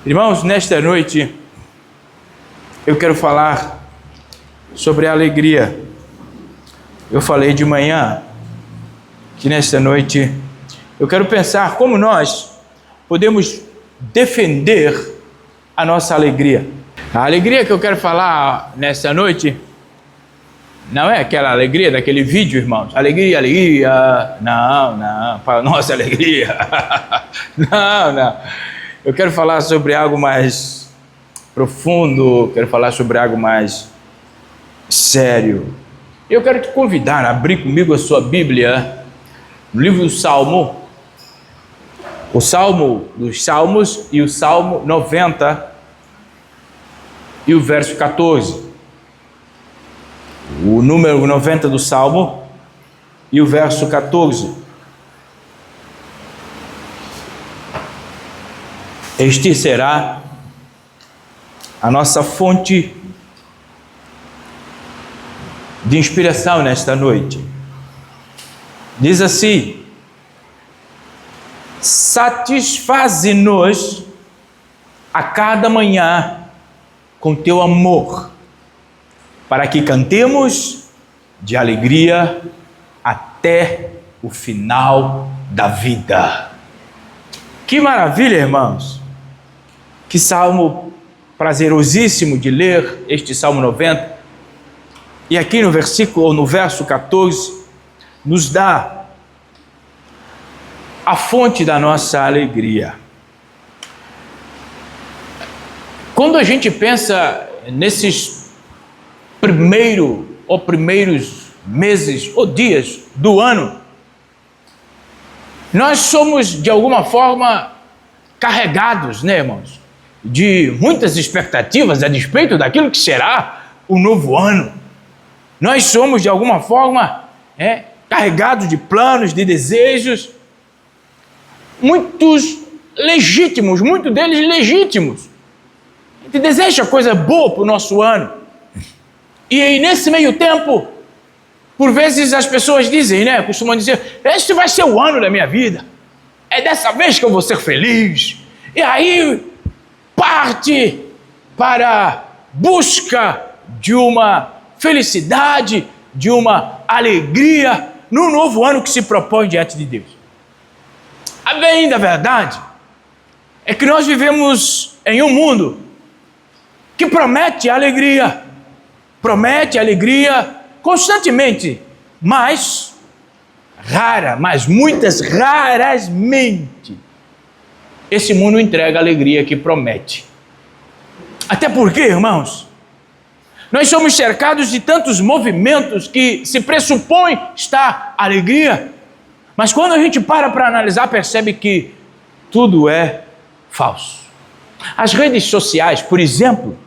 Irmãos, nesta noite eu quero falar sobre a alegria. Eu falei de manhã que nesta noite eu quero pensar como nós podemos defender a nossa alegria. A alegria que eu quero falar nesta noite não é aquela alegria daquele vídeo, irmãos. Alegria, alegria. Não, para a nossa alegria. Não. Eu quero falar sobre algo mais profundo, quero falar sobre algo mais sério. Eu quero te convidar a abrir comigo a sua Bíblia no livro do Salmo, o Salmo dos Salmos e o Salmo 90 e o verso 14. O número 90 do Salmo e o verso 14. Este será a nossa fonte de inspiração nesta noite. Diz assim: satisfaze-nos a cada manhã com teu amor, para que cantemos de alegria até o final da vida. Que maravilha, irmãos! Que salmo prazerosíssimo de ler, este Salmo 90. E aqui no versículo, ou no verso 14, nos dá a fonte da nossa alegria. Quando a gente pensa nesses primeiros meses ou dias do ano, nós somos de alguma forma carregados, né, irmãos, de muitas expectativas a despeito daquilo que será o novo ano. Nós somos de alguma forma carregados de planos, de desejos, muitos legítimos, muitos deles legítimos. A gente deseja coisa boa para o nosso ano. E aí, nesse meio tempo, por vezes as pessoas dizem, costumam dizer: este vai ser o ano da minha vida, é dessa vez que eu vou ser feliz. E aí parte para a busca de uma felicidade, de uma alegria no novo ano que se propõe diante de Deus. A bem da verdade é que nós vivemos em um mundo que promete alegria constantemente, mas muitas raramente esse mundo entrega a alegria que promete. Até porque, irmãos, nós somos cercados de tantos movimentos que se pressupõe estar alegria, mas quando a gente para analisar, percebe que tudo é falso. As redes sociais, por exemplo,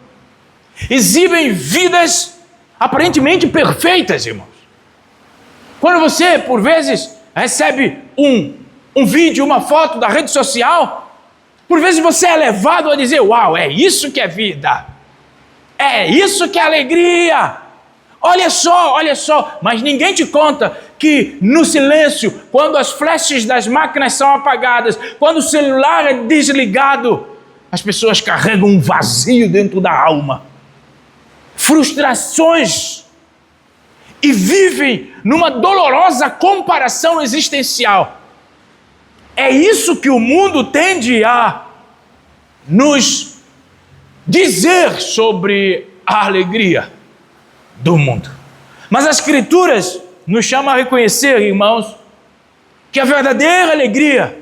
exibem vidas aparentemente perfeitas, irmãos. Quando você, por vezes, recebe um vídeo, uma foto da rede social, por vezes você é levado a dizer: uau, é isso que é vida, é isso que é alegria, olha só, mas ninguém te conta que no silêncio, quando as flashes das máquinas são apagadas, quando o celular é desligado, as pessoas carregam um vazio dentro da alma, frustrações, e vivem numa dolorosa comparação existencial. É isso que o mundo tende a nos dizer sobre a alegria do mundo. Mas as Escrituras nos chamam a reconhecer, irmãos, que a verdadeira alegria,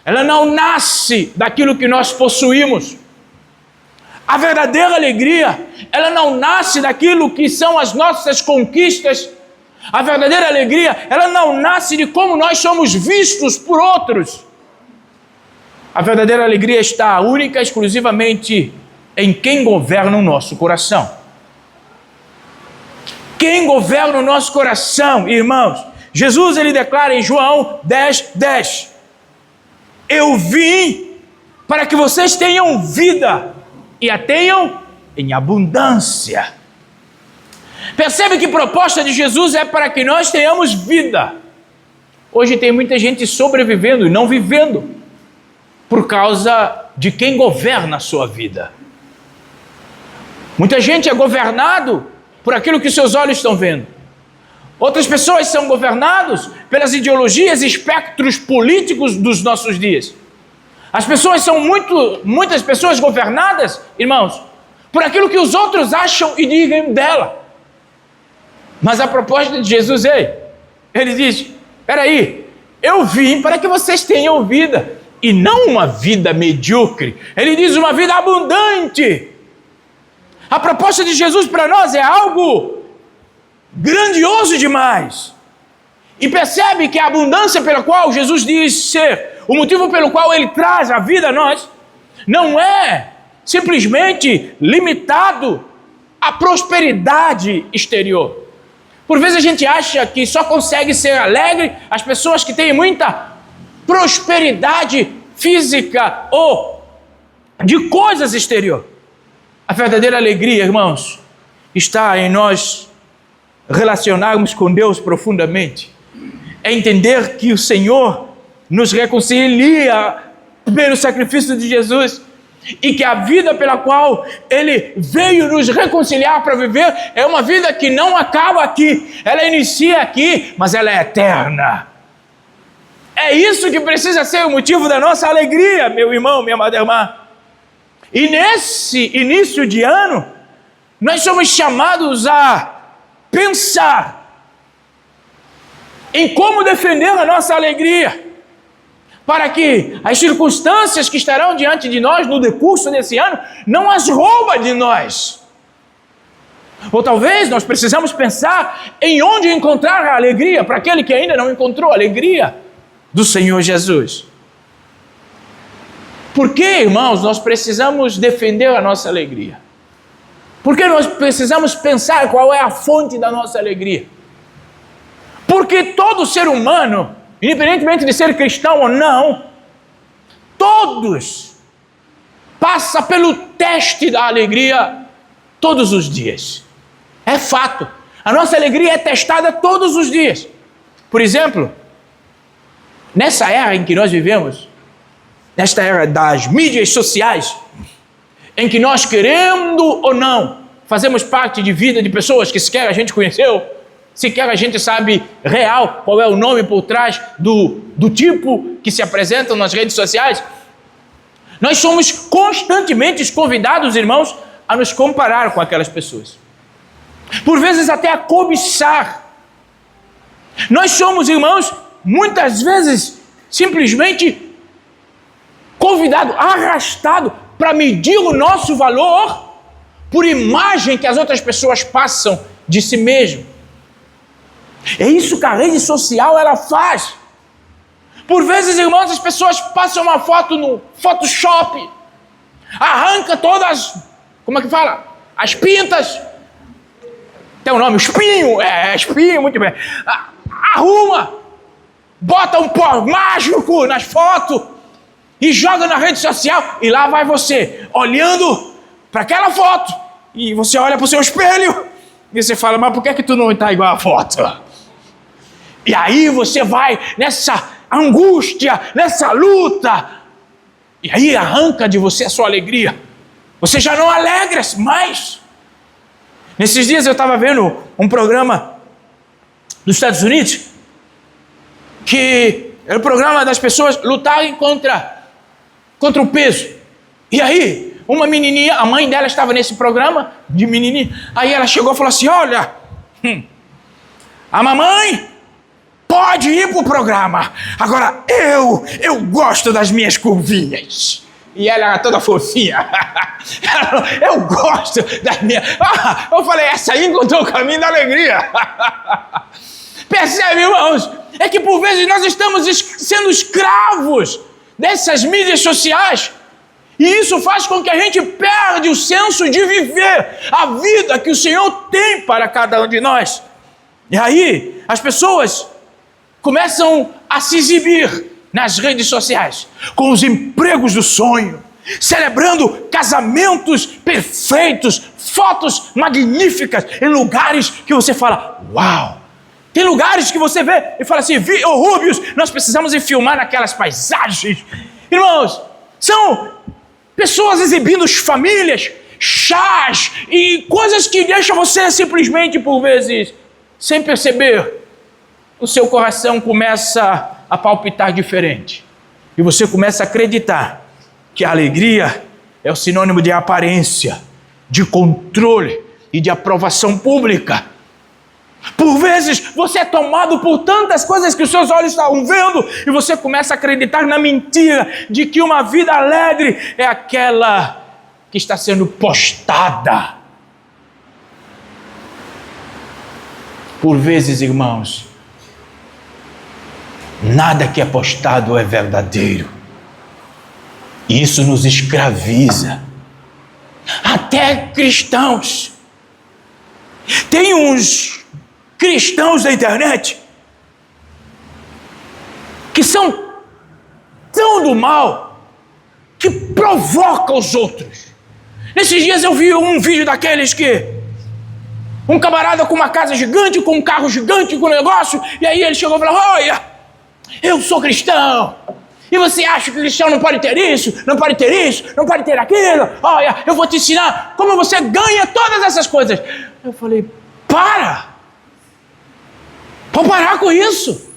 ela não nasce daquilo que nós possuímos. A verdadeira alegria, ela não nasce daquilo que são as nossas conquistas. A verdadeira alegria, ela não nasce de como nós somos vistos por outros. A verdadeira alegria está única e exclusivamente em quem governa o nosso coração. Quem governa o nosso coração, irmãos? Jesus, ele declara em João 10:10: eu vim para que vocês tenham vida e a tenham em abundância. Percebe que a proposta de Jesus é para que nós tenhamos vida. Hoje tem muita gente sobrevivendo e não vivendo, por causa de quem governa a sua vida. Muita gente é governado por aquilo que seus olhos estão vendo. Outras pessoas são governados pelas ideologias e espectros políticos dos nossos dias. As pessoas são muitas pessoas governadas, irmãos, por aquilo que os outros acham e dizem dela. Mas a proposta de Jesus ele diz: peraí, eu vim para que vocês tenham vida, e não uma vida medíocre. Ele diz uma vida abundante. A proposta de Jesus para nós é algo grandioso demais. E percebe que a abundância pela qual Jesus diz ser o motivo pelo qual ele traz a vida a nós, não é simplesmente limitado à prosperidade exterior. Por vezes a gente acha que só consegue ser alegre as pessoas que têm muita prosperidade física ou de coisas exterior. A verdadeira alegria, irmãos, está em nós relacionarmos com Deus profundamente. É entender que o Senhor nos reconcilia pelo sacrifício de Jesus e que a vida pela qual Ele veio nos reconciliar para viver é uma vida que não acaba aqui, ela inicia aqui, mas ela é eterna. É isso que precisa ser o motivo da nossa alegria, meu irmão, minha amada irmã. E nesse início de ano, nós somos chamados a pensar em como defender a nossa alegria, para que as circunstâncias que estarão diante de nós no decurso desse ano não as roubem de nós. Ou talvez nós precisamos pensar em onde encontrar a alegria para aquele que ainda não encontrou a alegria do Senhor Jesus. Por que, irmãos, nós precisamos defender a nossa alegria? Por que nós precisamos pensar qual é a fonte da nossa alegria? Porque todo ser humano, independentemente de ser cristão ou não, todos passam pelo teste da alegria todos os dias. É fato. A nossa alegria é testada todos os dias. Por exemplo, nessa era em que nós vivemos, nesta era das mídias sociais, em que nós, querendo ou não, fazemos parte de vida de pessoas que sequer a gente conheceu, sequer a gente sabe real qual é o nome por trás do tipo que se apresentam nas redes sociais, nós somos constantemente convidados, irmãos, a nos comparar com aquelas pessoas. Por vezes até a cobiçar. Nós somos, irmãos, muitas vezes simplesmente convidado, arrastado para medir o nosso valor por imagem que as outras pessoas passam de si mesmo. É isso que a rede social ela faz. Por vezes, irmãos, as pessoas passam uma foto no Photoshop, arranca todas, como é que fala? As pintas. Tem um nome, espinho, espinho, muito bem. Arruma, bota um pó mágico nas fotos e joga na rede social, e lá vai você, olhando para aquela foto, e você olha para o seu espelho, e você fala, mas por que tu não está igual a foto? E aí você vai nessa angústia, nessa luta, e aí arranca de você a sua alegria, você já não alegra mais. Nesses dias eu estava vendo um programa dos Estados Unidos, que era o programa das pessoas lutarem contra o peso. E aí, uma menininha, a mãe dela estava nesse programa de menininha, aí ela chegou e falou assim, olha, a mamãe pode ir para o programa, agora eu gosto das minhas curvinhas. E ela era toda fofinha. Eu gosto das minhas... eu falei, essa aí encontrou o caminho da alegria. Percebe, irmãos? É que por vezes nós estamos sendo escravos dessas mídias sociais, e isso faz com que a gente perde o senso de viver a vida que o Senhor tem para cada um de nós. E aí, as pessoas começam a se exibir nas redes sociais, com os empregos do sonho, celebrando casamentos perfeitos, fotos magníficas, em lugares que você fala, uau! Tem lugares que você vê e fala assim, Rúbius, nós precisamos ir filmar naquelas paisagens. Irmãos, são pessoas exibindo famílias, chás e coisas que deixam você simplesmente, por vezes, sem perceber, o seu coração começa a palpitar diferente. E você começa a acreditar que a alegria é o sinônimo de aparência, de controle e de aprovação pública. Por vezes você é tomado por tantas coisas que os seus olhos estão vendo e você começa a acreditar na mentira de que uma vida alegre é aquela que está sendo postada. Por vezes, irmãos, nada que é postado é verdadeiro. E isso nos escraviza. Até cristãos. Tem uns cristãos da internet que são tão do mal que provocam os outros. Nesses dias eu vi um vídeo daqueles que um camarada com uma casa gigante, com um carro gigante, com um negócio, e aí ele chegou e falou: olha, eu sou cristão, e você acha que cristão não pode ter isso, não pode ter isso, não pode ter aquilo, olha, eu vou te ensinar como você ganha todas essas coisas. Eu falei: vou parar com isso.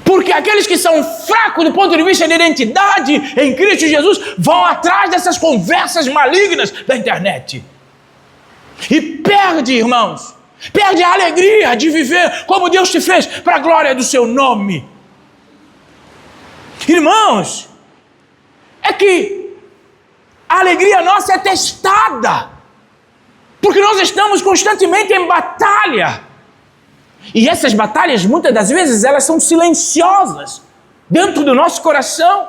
Porque aqueles que são fracos do ponto de vista de identidade em Cristo Jesus vão atrás dessas conversas malignas da internet. E perde, irmãos, perde a alegria de viver como Deus te fez para a glória do seu nome. Irmãos, é que a alegria nossa é testada, porque nós estamos constantemente em batalha. E essas batalhas, muitas das vezes, elas são silenciosas dentro do nosso coração.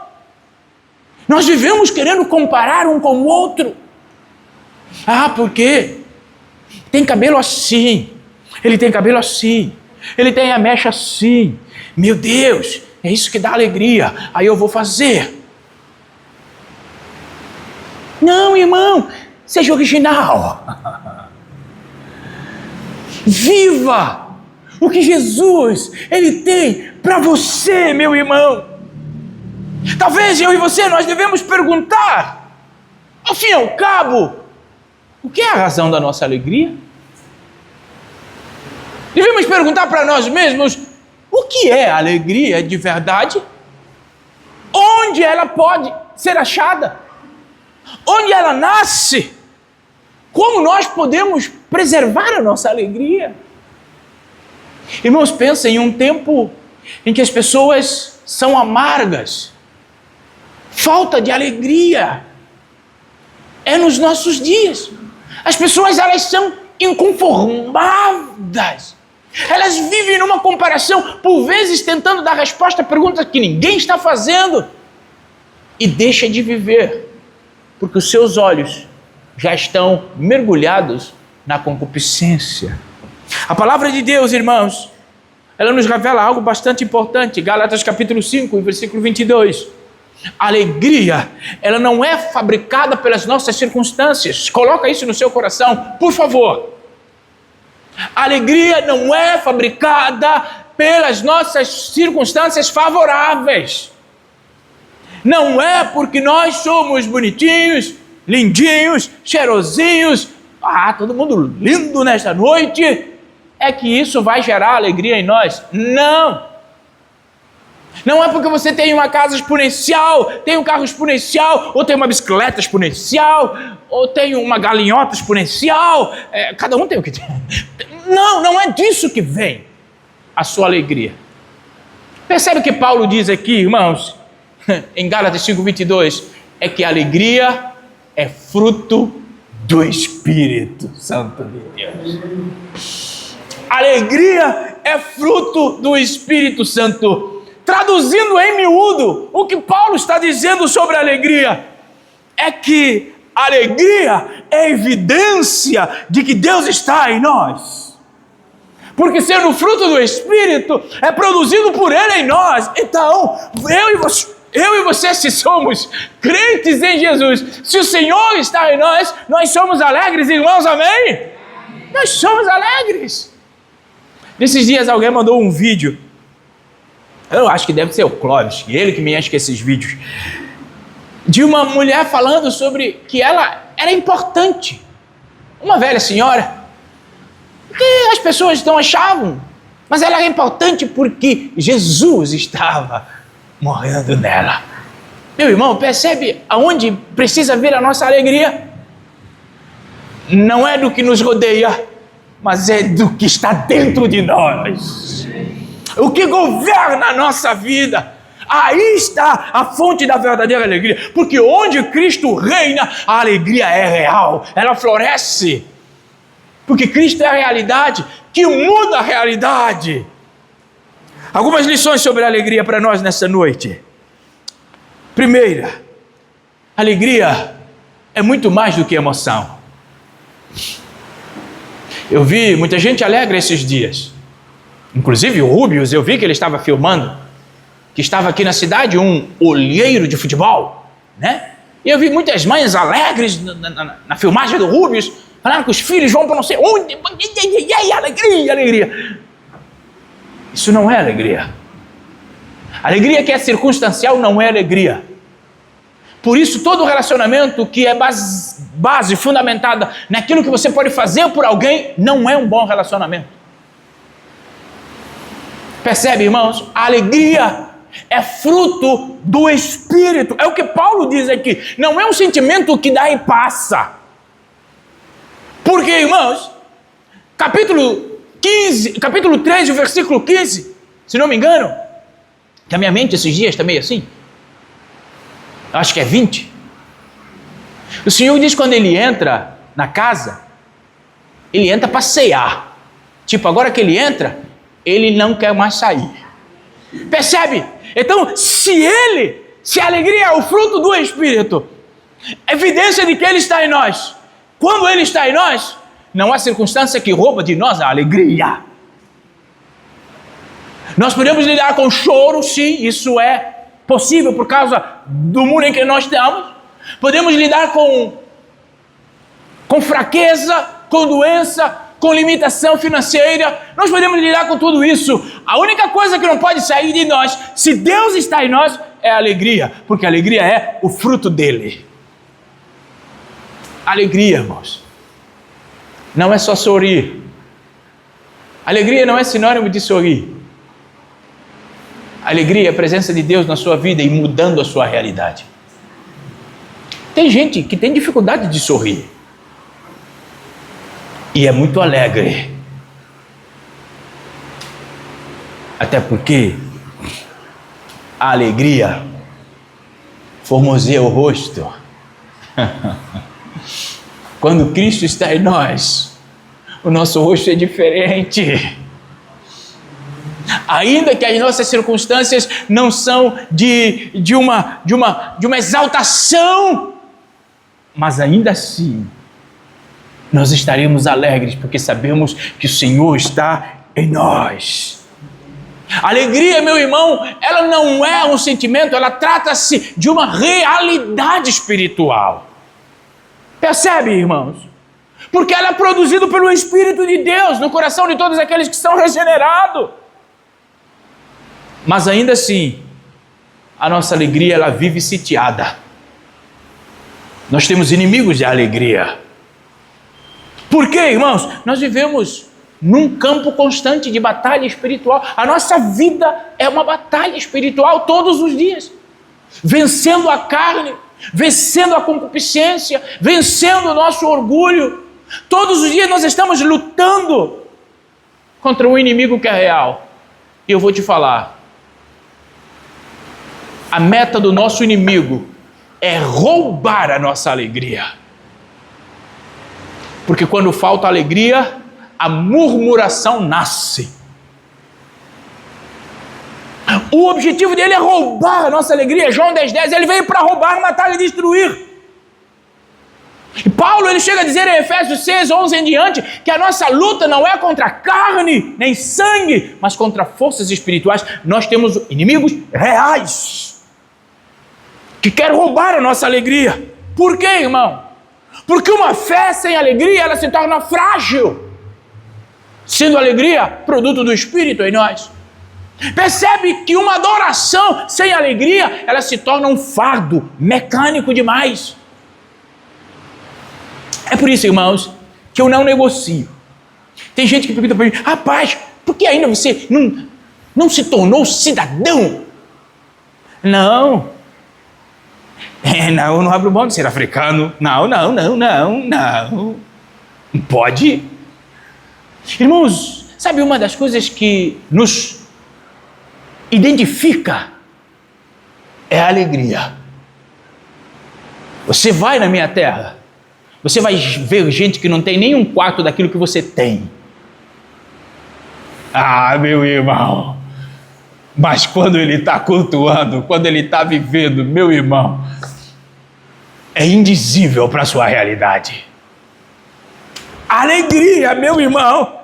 Nós vivemos querendo comparar um com o outro. Porque tem cabelo assim, ele tem cabelo assim, ele tem a mecha assim. Meu Deus, é isso que dá alegria, aí eu vou fazer. Não, irmão, seja original. Viva o que Jesus, Ele tem para você, meu irmão. Talvez eu e você, nós devemos perguntar, ao fim e ao cabo, o que é a razão da nossa alegria? Devemos perguntar para nós mesmos, o que é a alegria de verdade? Onde ela pode ser achada? Onde ela nasce? Como nós podemos preservar a nossa alegria? Irmãos, pensem em um tempo em que as pessoas são amargas, falta de alegria é nos nossos dias. As pessoas, elas são inconformadas, elas vivem numa comparação, por vezes tentando dar resposta a perguntas que ninguém está fazendo, e deixa de viver, porque os seus olhos já estão mergulhados na concupiscência. A palavra de Deus, irmãos, ela nos revela algo bastante importante. Gálatas capítulo 5, versículo 22. A alegria, ela não é fabricada pelas nossas circunstâncias. Coloca isso no seu coração, por favor. A alegria não é fabricada pelas nossas circunstâncias favoráveis. Não é porque nós somos bonitinhos, lindinhos, cheirosinhos, todo mundo lindo nesta noite, é que isso vai gerar alegria em nós. Não! Não é porque você tem uma casa exponencial, tem um carro exponencial, ou tem uma bicicleta exponencial, ou tem uma galinhota exponencial, cada um tem o que tem. Não é disso que vem a sua alegria. Percebe o que Paulo diz aqui, irmãos, em Gálatas 5:22, é que a alegria é fruto do Espírito Santo de Deus. Alegria é fruto do Espírito Santo. Traduzindo em miúdo, o que Paulo está dizendo sobre a alegria é que a alegria é evidência de que Deus está em nós. Porque sendo fruto do Espírito, é produzido por Ele em nós. Então, eu e você, se somos crentes em Jesus, se o Senhor está em nós, nós somos alegres, irmãos, amém? Nós somos alegres. Nesses dias alguém mandou um vídeo, eu acho que deve ser o Clóvis, ele que me enche com esses vídeos, de uma mulher falando sobre que ela era importante. Uma velha senhora, que as pessoas não achavam, mas ela era importante porque Jesus estava morrendo nela. Meu irmão, percebe aonde precisa vir a nossa alegria? Não é do que nos rodeia, mas é do que está dentro de nós. O que governa a nossa vida. Aí está a fonte da verdadeira alegria. Porque onde Cristo reina, a alegria é real. Ela floresce. Porque Cristo é a realidade que muda a realidade. Algumas lições sobre a alegria para nós nessa noite. Primeira, alegria é muito mais do que emoção. Eu vi muita gente alegre esses dias. Inclusive o Rubens, eu vi que ele estava filmando, que estava aqui na cidade, um olheiro de futebol, né? E eu vi muitas mães alegres na filmagem do Rubens, falando que os filhos vão para não sei onde, alegria, alegria. Isso não é alegria. Alegria que é circunstancial não é alegria. Por isso, todo relacionamento que é base fundamentada naquilo que você pode fazer por alguém, não é um bom relacionamento. Percebe, irmãos? A alegria é fruto do Espírito. É o que Paulo diz aqui. Não é um sentimento que dá e passa. Porque, irmãos, capítulo 3, o versículo 15, se não me engano, que a minha mente esses dias está meio assim, acho que é 20. O Senhor diz que quando ele entra na casa, ele entra para cear. Tipo, agora que ele entra, ele não quer mais sair. Percebe? Então, se a alegria é o fruto do Espírito, evidência de que ele está em nós. Quando ele está em nós, não há circunstância que rouba de nós a alegria. Nós podemos lidar com choro, sim, isso é possível por causa do mundo em que nós estamos. Podemos lidar com fraqueza, com doença, com limitação financeira. Nós podemos lidar com tudo isso. A única coisa que não pode sair de nós, se Deus está em nós, é a alegria, porque a alegria é o fruto dele. Alegria, irmãos, não é só sorrir. Alegria não é sinônimo de sorrir. Alegria é a presença de Deus na sua vida e mudando a sua realidade. Tem gente que tem dificuldade de sorrir e é muito alegre. Até porque a alegria formoseia o rosto. Quando Cristo está em nós, o nosso rosto é diferente. Ainda que as nossas circunstâncias não são de uma exaltação, mas ainda assim, nós estaremos alegres, porque sabemos que o Senhor está em nós. Alegria, meu irmão, ela não é um sentimento, ela trata-se de uma realidade espiritual. Percebe, irmãos? Porque ela é produzida pelo Espírito de Deus no coração de todos aqueles que são regenerados. Mas ainda assim, a nossa alegria, ela vive sitiada. Nós temos inimigos de alegria. Por quê, irmãos? Nós vivemos num campo constante de batalha espiritual. A nossa vida é uma batalha espiritual todos os dias. Vencendo a carne, vencendo a concupiscência, vencendo o nosso orgulho. Todos os dias nós estamos lutando contra um inimigo que é real. E eu vou te falar, a meta do nosso inimigo é roubar a nossa alegria. Porque quando falta alegria, a murmuração nasce. O objetivo dele é roubar a nossa alegria. João 10,10, ele veio para roubar, matar e destruir. E Paulo, ele chega a dizer em Efésios 6:11 em diante, que a nossa luta não é contra carne, nem sangue, mas contra forças espirituais. Nós temos inimigos reais, que querem roubar a nossa alegria. Por quê, irmão? Porque uma fé sem alegria, ela se torna frágil. Sendo alegria produto do Espírito em nós. Percebe que uma adoração sem alegria, ela se torna um fardo mecânico demais. É por isso, irmãos, que eu não negocio. Tem gente que pergunta para mim, rapaz, por que ainda você não se tornou cidadão? Não, eu não abro mão de ser africano. Não. Não pode. Irmãos, sabe uma das coisas que nos identifica é a alegria. Você vai na minha terra, você vai ver gente que não tem nem um quarto daquilo que você tem. Ah, meu irmão, mas quando ele está cultuando, quando ele está vivendo, meu irmão, é indizível para a sua realidade. Alegria, meu irmão.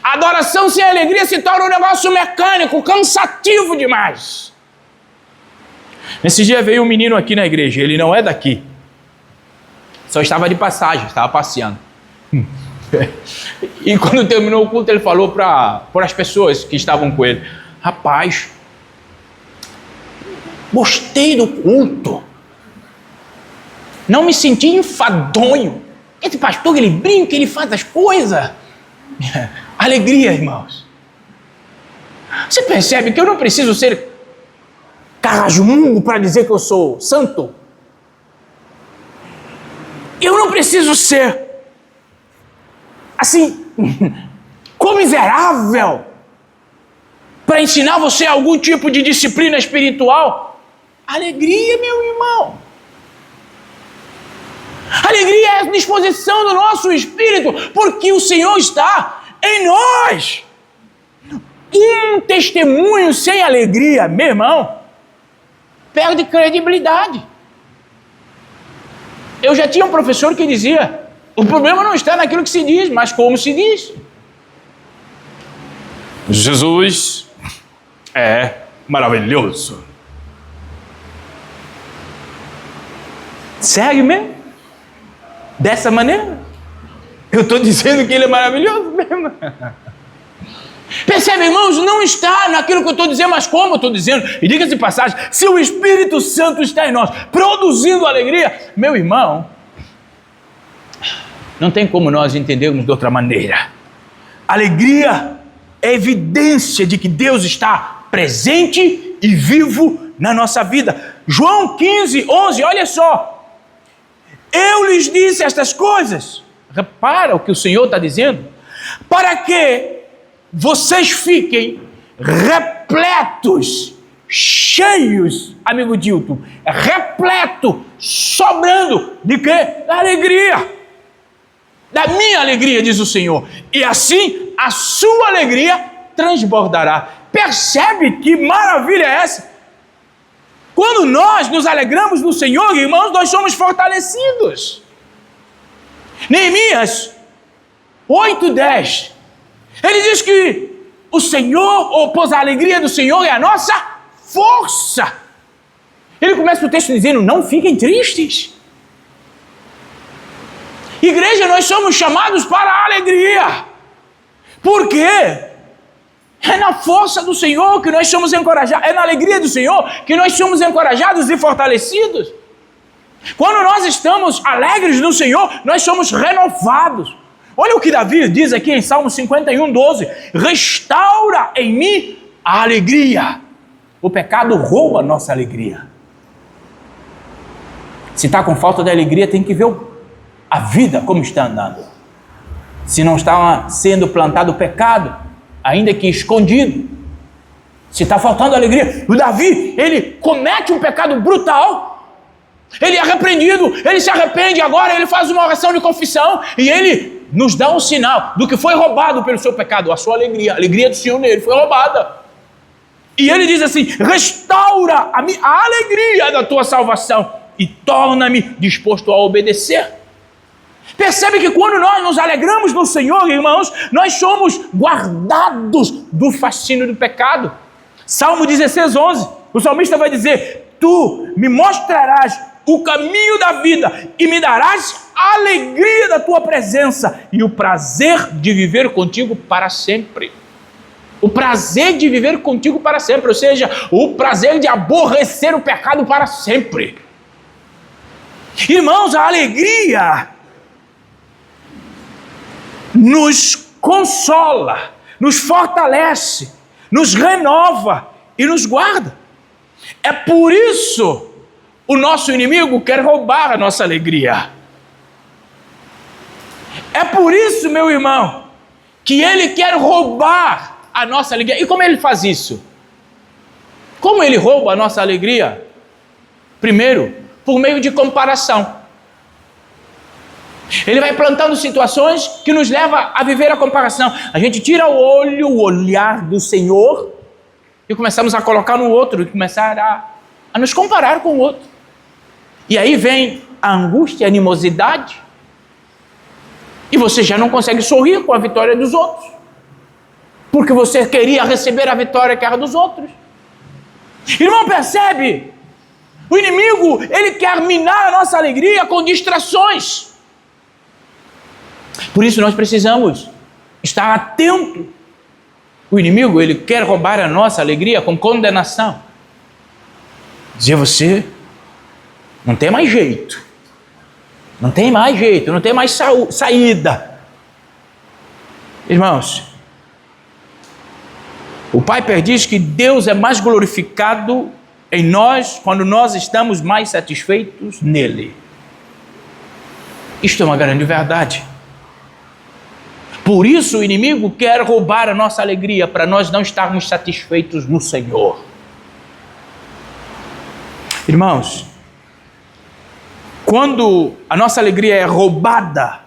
Adoração sem alegria se torna um negócio mecânico, cansativo demais. Nesse dia veio um menino aqui na igreja, ele não é daqui. Só estava de passagem, estava passeando. E quando terminou o culto, ele falou para as pessoas que estavam com ele, rapaz, gostei do culto. Não me senti enfadonho. Esse pastor, ele brinca, ele faz as coisas. Alegria, irmãos. Você percebe que eu não preciso ser carrasmungo para dizer que eu sou santo? Eu não preciso ser assim, comiserável para ensinar você algum tipo de disciplina espiritual. Alegria, meu irmão. Alegria é a disposição do nosso espírito, porque o Senhor está em nós. Um testemunho sem alegria, meu irmão, perde credibilidade. Eu já tinha um professor que dizia, o problema não está naquilo que se diz, mas como se diz. Jesus é maravilhoso. Segue mesmo? Dessa maneira? Eu estou dizendo que ele é maravilhoso mesmo. Percebe, irmãos? Não está naquilo que eu estou dizendo, mas como eu estou dizendo. E diga-se de passagem, se o Espírito Santo está em nós, produzindo alegria, meu irmão, não tem como nós entendermos de outra maneira. Alegria é evidência de que Deus está presente e vivo na nossa vida. João 15, 11, olha só. Eu lhes disse estas coisas. Repara o que o Senhor está dizendo. Para que vocês fiquem repletos, cheios, amigo Dilton, repleto, sobrando de quê? Da alegria. Da minha alegria, diz o Senhor. E assim a sua alegria transbordará. Percebe que maravilha é essa? Quando nós nos alegramos no Senhor, irmãos, nós somos fortalecidos. Neemias 8:10, ele diz que o Senhor, pois a alegria do Senhor é a nossa força. Ele começa o texto dizendo, não fiquem tristes. Igreja, nós somos chamados para a alegria. Por quê? É na força do Senhor que nós somos encorajados, é na alegria do Senhor que nós somos encorajados e fortalecidos. Quando nós estamos alegres no Senhor, nós somos renovados. Olha o que Davi diz aqui em Salmo 51:12, restaura em mim a alegria. O pecado rouba a nossa alegria. Se está com falta de alegria, tem que ver a vida como está andando. Se não está sendo plantado o pecado, ainda que escondido, se está faltando alegria. O Davi, ele comete um pecado brutal, ele é repreendido, ele se arrepende agora, ele faz uma oração de confissão, e ele nos dá um sinal do que foi roubado pelo seu pecado, a sua alegria, a alegria do Senhor nele foi roubada. E ele diz assim, restaura a alegria da tua salvação, e torna-me disposto a obedecer. Percebe que quando nós nos alegramos no Senhor, irmãos, nós somos guardados do fascínio do pecado. Salmo 16:11, o salmista vai dizer, tu me mostrarás o caminho da vida e me darás a alegria da tua presença e o prazer de viver contigo para sempre. o prazer de viver contigo para sempre, ou seja, o prazer de aborrecer o pecado para sempre. Irmãos, a alegria nos consola, nos fortalece, nos renova e nos guarda. É por isso o nosso inimigo quer roubar a nossa alegria. É por isso, meu irmão, que ele quer roubar a nossa alegria. E como ele faz isso? Como ele rouba a nossa alegria? Primeiro, por meio de comparação. Ele vai plantando situações que nos levam a viver a comparação. A gente tira o olhar do Senhor e começamos a colocar no outro e começar a nos comparar com o outro. E aí vem a angústia, a animosidade, e você já não consegue sorrir com a vitória dos outros, porque você queria receber a vitória que era dos outros. Irmão, percebe? O inimigo, ele quer minar a nossa alegria com distrações. Por isso nós precisamos estar atento. O inimigo, ele quer roubar a nossa alegria com condenação. Dizer você, não tem mais jeito. Não tem mais jeito, não tem mais saída. Irmãos, o Piper diz que Deus é mais glorificado em nós quando nós estamos mais satisfeitos nele. Isto é uma grande verdade. Por isso o inimigo quer roubar a nossa alegria, para nós não estarmos satisfeitos no Senhor. Irmãos, quando a nossa alegria é roubada,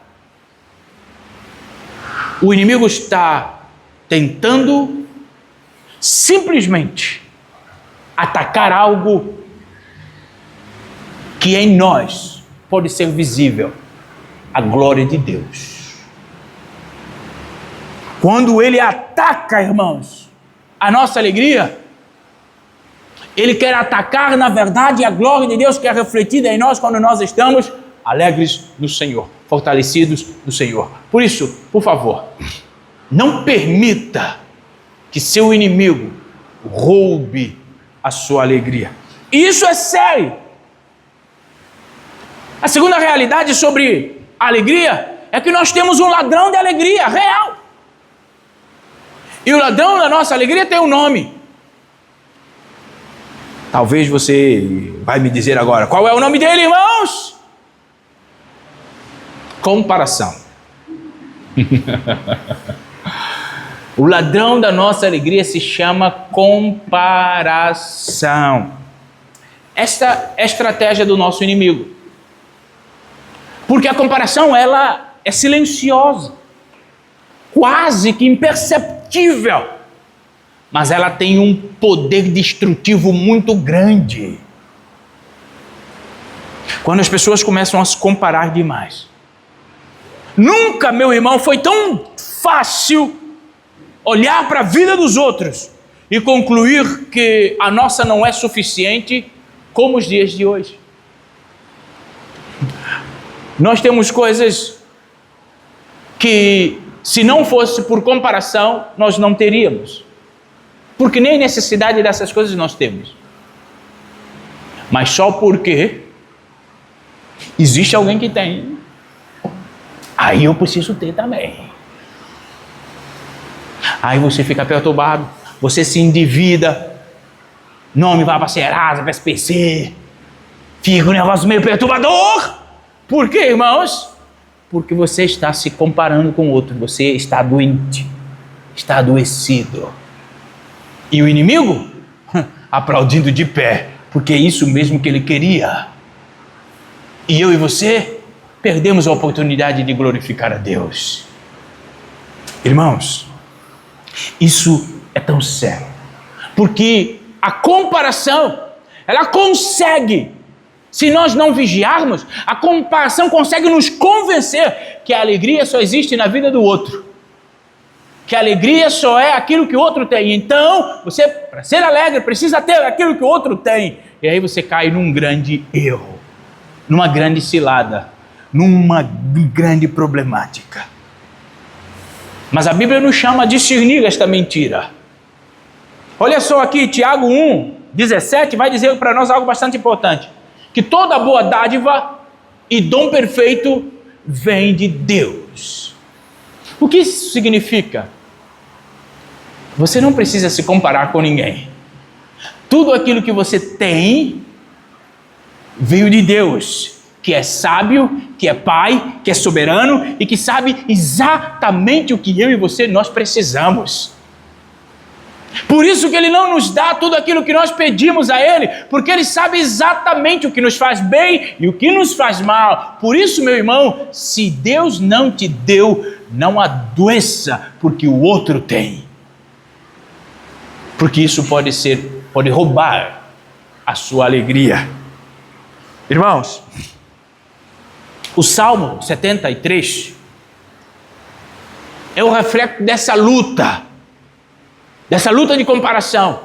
o inimigo está tentando simplesmente atacar algo que em nós pode ser visível, a glória de Deus. Quando ele ataca, irmãos, a nossa alegria, ele quer atacar, na verdade, a glória de Deus que é refletida em nós quando nós estamos alegres no Senhor, fortalecidos no Senhor. Por isso, por favor, não permita que seu inimigo roube a sua alegria. Isso é sério. A segunda realidade sobre a alegria é que nós temos um ladrão de alegria real. E o ladrão da nossa alegria tem um nome. Talvez você vai me dizer agora, qual é o nome dele, irmãos? Comparação. O ladrão da nossa alegria se chama comparação. Esta é a estratégia do nosso inimigo. Porque a comparação, ela é silenciosa, quase que imperceptível, mas ela tem um poder destrutivo muito grande. Quando as pessoas começam a se comparar demais. Nunca, meu irmão, foi tão fácil olhar para a vida dos outros e concluir que a nossa não é suficiente como os dias de hoje. Nós temos coisas que, se não fosse por comparação, nós não teríamos. Porque nem necessidade dessas coisas nós temos. Mas só porque existe alguém que tem. Aí eu preciso ter também. Aí você fica perturbado, você se endivida, nome vai para Serasa, para SPC, fica um negócio meio perturbador. Por quê, irmãos? Porque você está se comparando com outro, você está doente, está adoecido. E o inimigo aplaudindo de pé, porque é isso mesmo que ele queria. E eu e você perdemos a oportunidade de glorificar a Deus. Irmãos, isso é tão sério, porque a comparação, ela consegue, se nós não vigiarmos, a comparação consegue nos convencer que a alegria só existe na vida do outro, que a alegria só é aquilo que o outro tem. Então, você, para ser alegre, precisa ter aquilo que o outro tem. E aí você cai num grande erro, numa grande cilada, numa grande problemática. Mas a Bíblia nos chama a discernir esta mentira. Olha só aqui, Tiago 1:17 vai dizer para nós algo bastante importante. Que toda boa dádiva e dom perfeito vem de Deus. O que isso significa? Você não precisa se comparar com ninguém. Tudo aquilo que você tem veio de Deus, que é sábio, que é Pai, que é soberano e que sabe exatamente o que eu e você nós precisamos. Por isso que Ele não nos dá tudo aquilo que nós pedimos a Ele, porque Ele sabe exatamente o que nos faz bem e o que nos faz mal. Por isso, meu irmão, se Deus não te deu, não adoeça porque o outro tem. Porque isso pode roubar a sua alegria. Irmãos, o Salmo 73 é o reflexo dessa luta de comparação,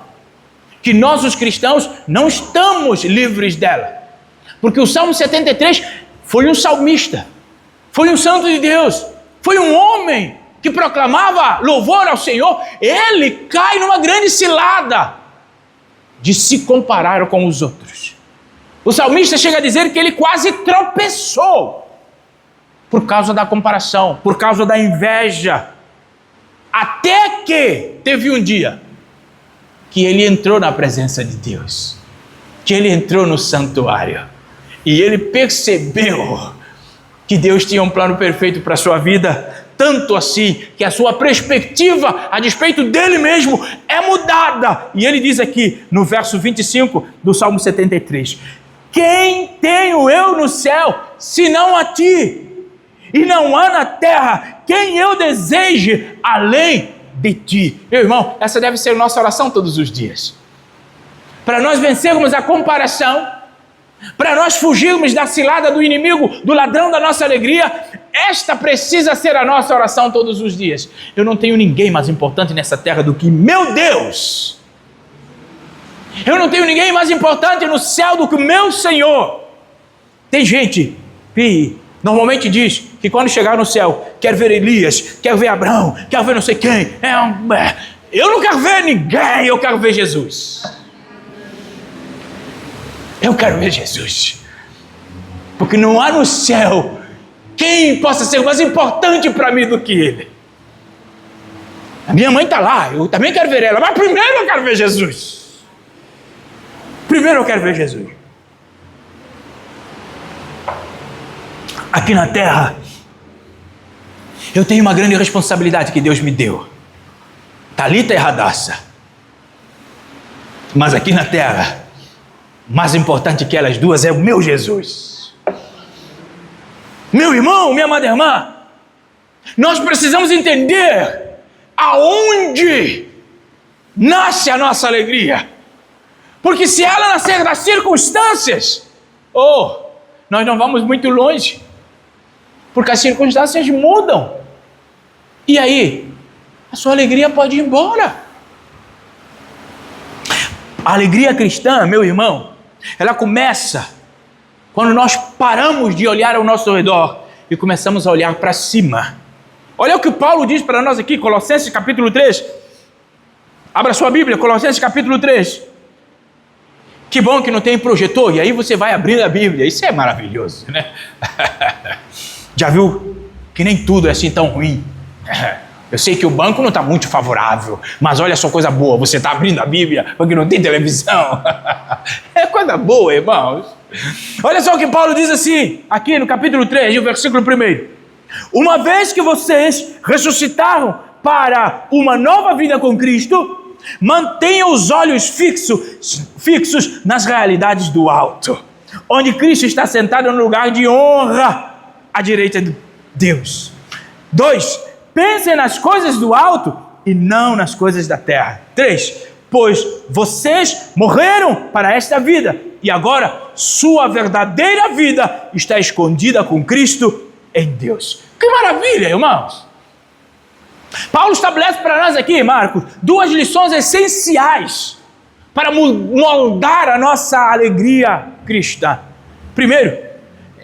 que nós os cristãos não estamos livres dela. Porque o Salmo 73 foi um salmista, foi um santo de Deus, foi um homem que proclamava louvor ao Senhor. Ele cai numa grande cilada de se comparar com os outros. O salmista chega a dizer que ele quase tropeçou por causa da comparação, por causa da inveja. Até que teve um dia que ele entrou na presença de Deus, que ele entrou no santuário e ele percebeu que Deus tinha um plano perfeito para a sua vida, tanto assim que a sua perspectiva a despeito dele mesmo é mudada. E ele diz aqui no verso 25 do Salmo 73: quem tenho eu no céu, senão a ti? E não há na terra quem eu deseje além de ti. Meu irmão, essa deve ser a nossa oração todos os dias. Para nós vencermos a comparação, para nós fugirmos da cilada do inimigo, do ladrão da nossa alegria, esta precisa ser a nossa oração todos os dias. Eu não tenho ninguém mais importante nessa terra do que meu Deus. Eu não tenho ninguém mais importante no céu do que o meu Senhor. Tem gente que normalmente diz que quando chegar no céu, quer ver Elias, quer ver Abraão, quer ver não sei quem. Eu não quero ver ninguém, eu quero ver Jesus. Eu quero ver Jesus. Porque não há no céu quem possa ser mais importante para mim do que Ele. A minha mãe está lá, eu também quero ver ela, mas primeiro eu quero ver Jesus. Primeiro eu quero ver Jesus. Aqui na terra, eu tenho uma grande responsabilidade que Deus me deu. Talita e Radassa. Mas aqui na terra, mais importante que elas duas é o meu Jesus. Meu irmão, minha amada irmã, nós precisamos entender aonde nasce a nossa alegria. Porque se ela nascer das circunstâncias, nós não vamos muito longe. Porque as circunstâncias mudam. E aí, a sua alegria pode ir embora. A alegria cristã, meu irmão, ela começa quando nós paramos de olhar ao nosso redor e começamos a olhar para cima. Olha o que Paulo diz para nós aqui, Colossenses capítulo 3. Abra sua Bíblia, Colossenses capítulo 3. Que bom que não tem projetor, e aí você vai abrindo a Bíblia. Isso é maravilhoso, né? Já viu que nem tudo é assim tão ruim? Eu sei que o banco não está muito favorável, mas olha só coisa boa, você está abrindo a Bíblia porque não tem televisão. É coisa boa, irmãos. Olha só o que Paulo diz assim, aqui no capítulo 3, no versículo 1. Uma vez que vocês ressuscitaram para uma nova vida com Cristo, mantenham os olhos fixos nas realidades do alto, onde Cristo está sentado no lugar de honra, à direita de Deus. 2. Pensem nas coisas do alto e não nas coisas da terra. 3. Pois vocês morreram para esta vida e agora sua verdadeira vida está escondida com Cristo em Deus. Que maravilha, irmãos! Paulo estabelece para nós aqui, Marcos, 2 lições essenciais para moldar a nossa alegria cristã. Primeiro,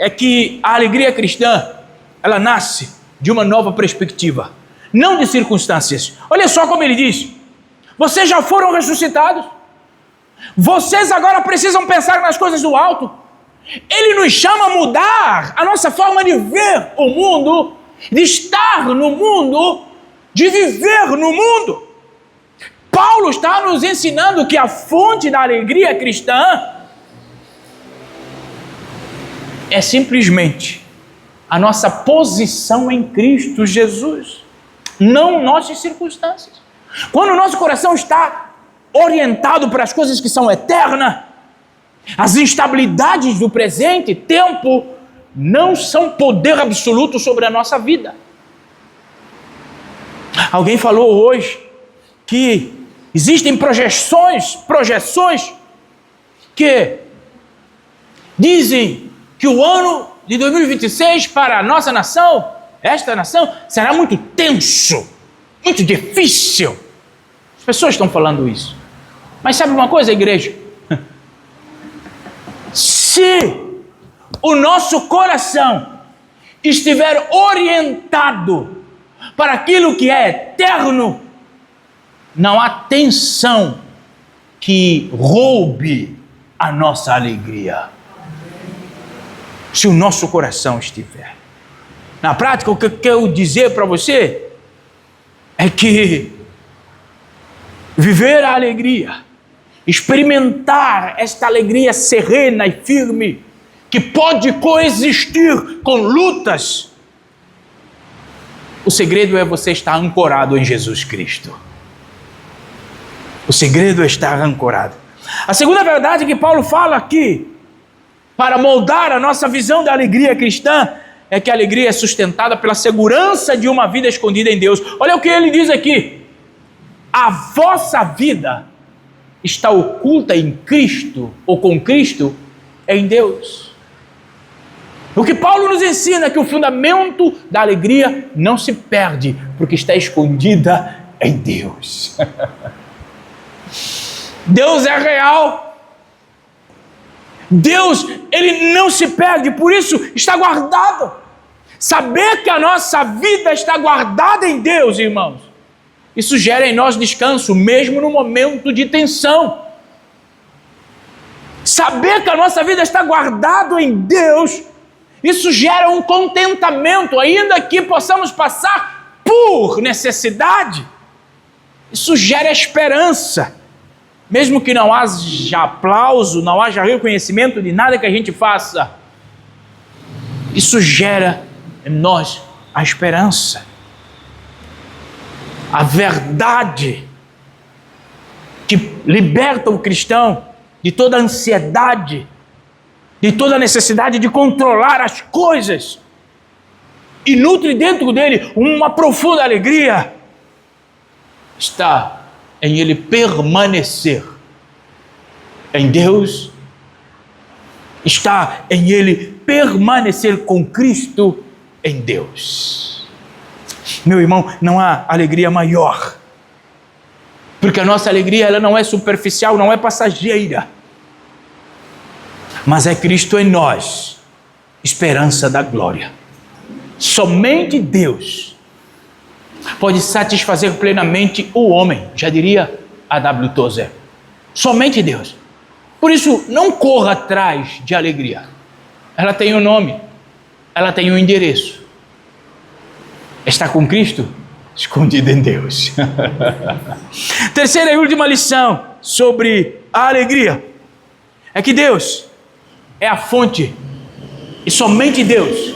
é que a alegria cristã, ela nasce de uma nova perspectiva, não de circunstâncias. Olha só como ele diz: Vocês já foram ressuscitados. Vocês agora precisam pensar nas coisas do alto. Ele nos chama a mudar a nossa forma de ver o mundo, de estar no mundo, de viver no mundo. Paulo está nos ensinando que a fonte da alegria cristã é simplesmente a nossa posição em Cristo Jesus, não nossas circunstâncias. Quando o nosso coração está orientado para as coisas que são eternas, as instabilidades do presente tempo não são poder absoluto sobre a nossa vida. Alguém falou hoje que existem projeções que dizem que o ano de 2026 para a nossa nação, esta nação, será muito tenso, muito difícil. As pessoas estão falando isso. Mas sabe uma coisa, igreja? Se o nosso coração estiver orientado para aquilo que é eterno, não há tensão que roube a nossa alegria. Se o nosso coração estiver. Na prática, o que eu quero dizer para você é que viver a alegria, experimentar esta alegria serena e firme, que pode coexistir com lutas, o segredo é você estar ancorado em Jesus Cristo. O segredo é estar ancorado. A segunda verdade que Paulo fala aqui, para moldar a nossa visão da alegria cristã, é que a alegria é sustentada pela segurança de uma vida escondida em Deus. Olha o que ele diz aqui: a vossa vida está oculta em Cristo, ou com Cristo, em Deus. O que Paulo nos ensina é que o fundamento da alegria não se perde, porque está escondida em Deus. Deus é real. Deus, ele não se perde, por isso está guardado. Saber que a nossa vida está guardada em Deus, irmãos, isso gera em nós descanso, mesmo no momento de tensão. Saber que a nossa vida está guardada em Deus, isso gera um contentamento, ainda que possamos passar por necessidade. Isso gera esperança. Mesmo que não haja aplauso, não haja reconhecimento de nada que a gente faça, isso gera em nós a esperança, a verdade que liberta o cristão de toda a ansiedade, de toda a necessidade de controlar as coisas, e nutre dentro dele uma profunda alegria. Está em ele permanecer em Deus, está em ele permanecer com Cristo em Deus. Meu irmão, não há alegria maior, porque a nossa alegria ela não é superficial, não é passageira, mas é Cristo em nós, esperança da glória. Somente Deus pode satisfazer plenamente o homem, já diria A.W. Tozer. Somente Deus. Por isso, não corra atrás de alegria. Ela tem um nome, ela tem um endereço. Está com Cristo, escondido em Deus. Terceira e última lição sobre a alegria é que Deus é a fonte, e somente Deus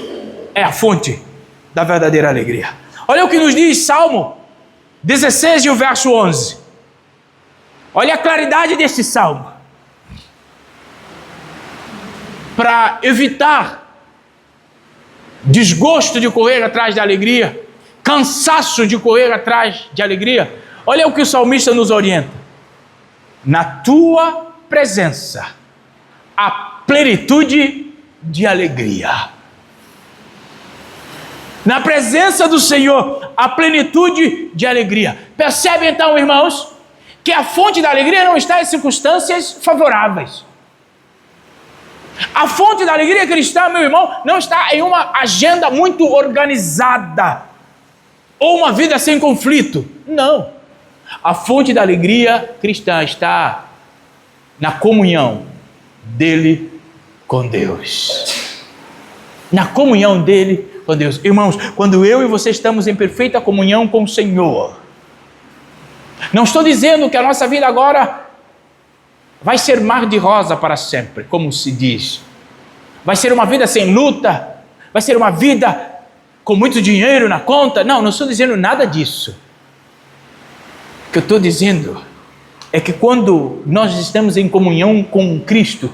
é a fonte da verdadeira alegria. Olha o que nos diz Salmo 16 e o verso 11. Olha a claridade desse salmo. Para evitar desgosto de correr atrás da alegria, cansaço de correr atrás de alegria, olha o que o salmista nos orienta. Na tua presença, a plenitude de alegria. Na presença do Senhor, a plenitude de alegria. Percebe então, irmãos, que a fonte da alegria não está em circunstâncias favoráveis. A fonte da alegria cristã, meu irmão, não está em uma agenda muito organizada ou uma vida sem conflito. Não. A fonte da alegria cristã está na comunhão dele com Deus. Na comunhão dele com Deus. Irmãos, quando eu e você estamos em perfeita comunhão com o Senhor, não estou dizendo que a nossa vida agora vai ser mar de rosa para sempre, como se diz. Vai ser uma vida sem luta, vai ser uma vida com muito dinheiro na conta. Não estou dizendo nada disso. O que eu estou dizendo é que quando nós estamos em comunhão com Cristo,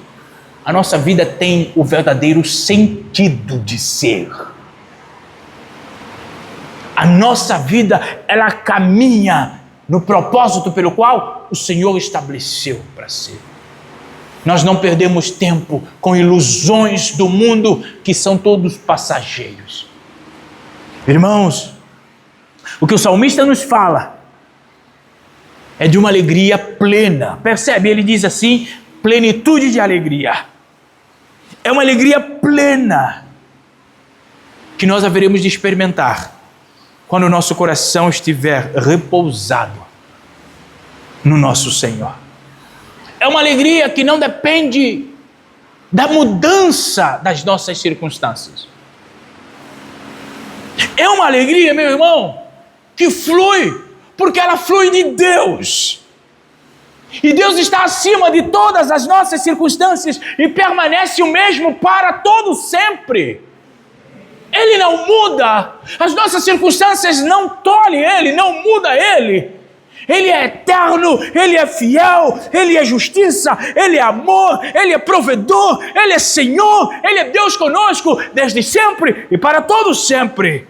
a nossa vida tem o verdadeiro sentido de ser. A nossa vida, ela caminha no propósito pelo qual o Senhor estabeleceu para ser. Nós não perdemos tempo com ilusões do mundo que são todos passageiros. Irmãos, o que o salmista nos fala é de uma alegria plena. Percebe? Ele diz assim, plenitude de alegria. É uma alegria plena que nós haveremos de experimentar quando o nosso coração estiver repousado no nosso Senhor. É uma alegria que não depende da mudança das nossas circunstâncias. É uma alegria, meu irmão, que flui, porque ela flui de Deus. E Deus está acima de todas as nossas circunstâncias e permanece o mesmo para todo sempre. Ele não muda, as nossas circunstâncias não tolhem Ele, não muda Ele. Ele é eterno, Ele é fiel, Ele é justiça, Ele é amor, Ele é provedor, Ele é Senhor, Ele é Deus conosco desde sempre e para todo sempre.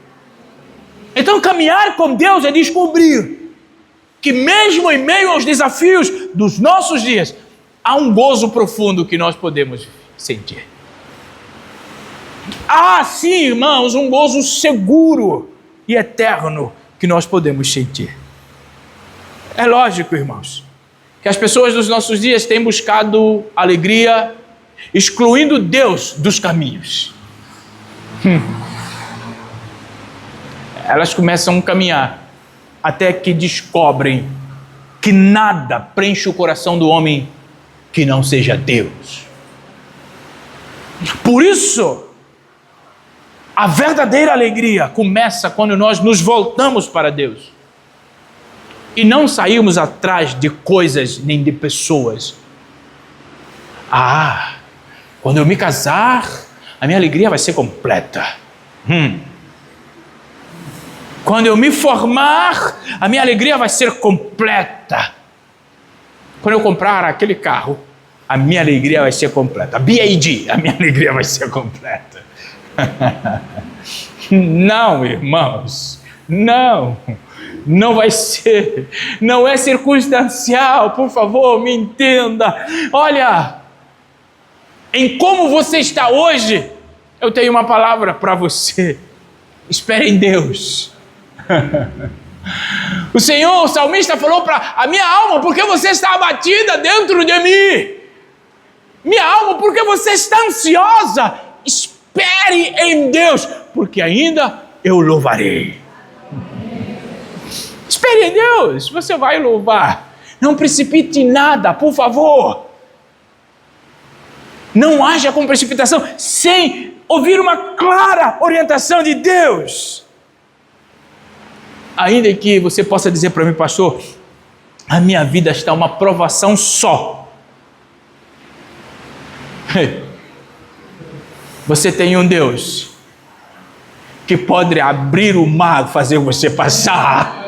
Então caminhar com Deus é descobrir que mesmo em meio aos desafios dos nossos dias, há um gozo profundo que nós podemos sentir. Há sim, irmãos, um gozo seguro e eterno que nós podemos sentir. É lógico, irmãos, que as pessoas dos nossos dias têm buscado alegria excluindo Deus dos caminhos. Elas começam a caminhar até que descobrem que nada preenche o coração do homem que não seja Deus. Por isso, a verdadeira alegria começa quando nós nos voltamos para Deus e não saímos atrás de coisas nem de pessoas. Quando eu me casar, a minha alegria vai ser completa. Quando eu me formar, a minha alegria vai ser completa. Quando eu comprar aquele carro, a minha alegria vai ser completa. A BYD, a minha alegria vai ser completa. Não, irmãos, não vai ser, não é circunstancial, por favor, me entenda. Olha, em como você está hoje, eu tenho uma palavra para você: espere em Deus. O Senhor, o salmista falou para a minha alma: porque você está abatida dentro de mim? Minha alma, porque você está ansiosa? Espere em Deus, porque ainda eu louvarei. Espere em Deus, você vai louvar. Não precipite nada, por favor. Não haja com precipitação, sem ouvir uma clara orientação de Deus. Ainda que você possa dizer para mim: pastor, a minha vida está uma provação só. Você tem um Deus que pode abrir o mar, fazer você passar.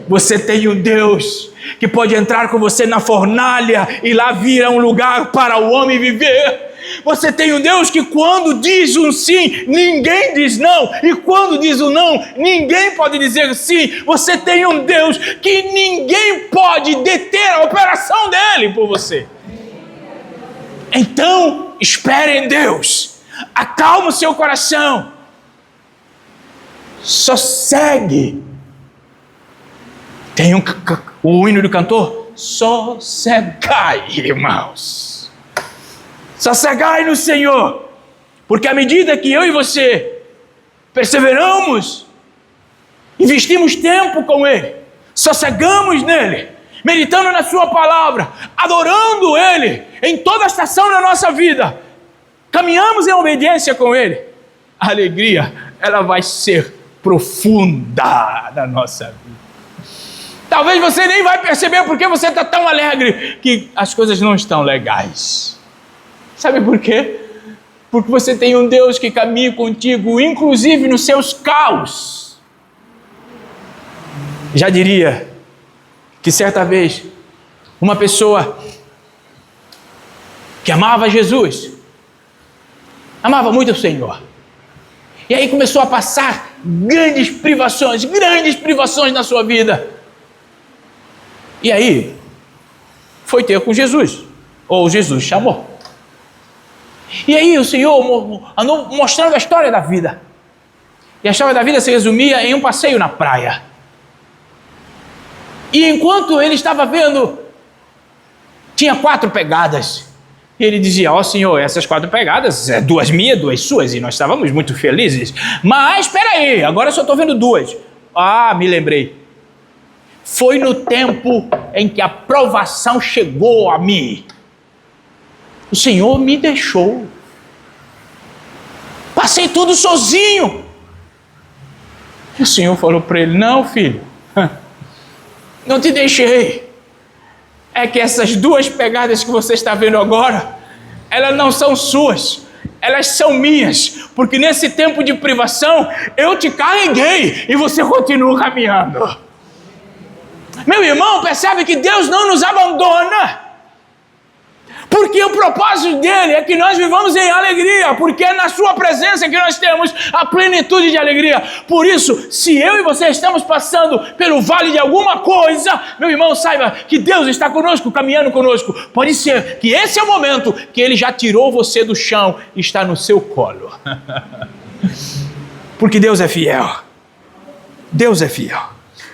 Você tem um Deus que pode entrar com você na fornalha e lá vira um lugar para o homem viver. Você tem um Deus que quando diz um sim, ninguém diz não. E quando diz um não, ninguém pode dizer sim. Você tem um Deus que ninguém pode deter a operação dele por você. Então, espere em Deus. Acalma o seu coração. Sossegue. Tem o hino do cantor: sossegai, irmãos. Sossegai no Senhor, porque à medida que eu e você perseveramos, investimos tempo com Ele, sossegamos nele, meditando na sua palavra, adorando ele em toda a estação da nossa vida, caminhamos em obediência com ele, a alegria, ela vai ser profunda na nossa vida. Talvez você nem vai perceber porque você está tão alegre que as coisas não estão legais. Sabe por quê? Porque você tem um Deus que caminha contigo, inclusive nos seus caos. Já diria que certa vez, uma pessoa que amava Jesus, amava muito o Senhor, e aí começou a passar grandes privações na sua vida. E aí, foi ter com Jesus, ou Jesus chamou. E aí o Senhor andou mostrando a história da vida. E a história da vida se resumia em um passeio na praia. E enquanto ele estava vendo, tinha 4 pegadas. E ele dizia, ó Senhor, essas 4 pegadas, 2 minhas, 2 suas. E nós estávamos muito felizes. Mas espera aí, agora eu só estou vendo 2. Ah, me lembrei. Foi no tempo em que a provação chegou a mim. O Senhor me deixou. Passei tudo sozinho. E o Senhor falou para ele, não filho, não te deixei. É que essas 2 pegadas que você está vendo agora, elas não são suas, elas são minhas, porque nesse tempo de privação, eu te carreguei e você continua caminhando. Meu irmão, percebe que Deus não nos abandona, porque o propósito dele é que nós vivamos em alegria, porque é na sua presença que nós temos a plenitude de alegria. Por isso, se eu e você estamos passando pelo vale de alguma coisa, meu irmão, saiba que Deus está conosco, caminhando conosco. Pode ser que esse é o momento que ele já tirou você do chão e está no seu colo. Porque Deus é fiel. Deus é fiel.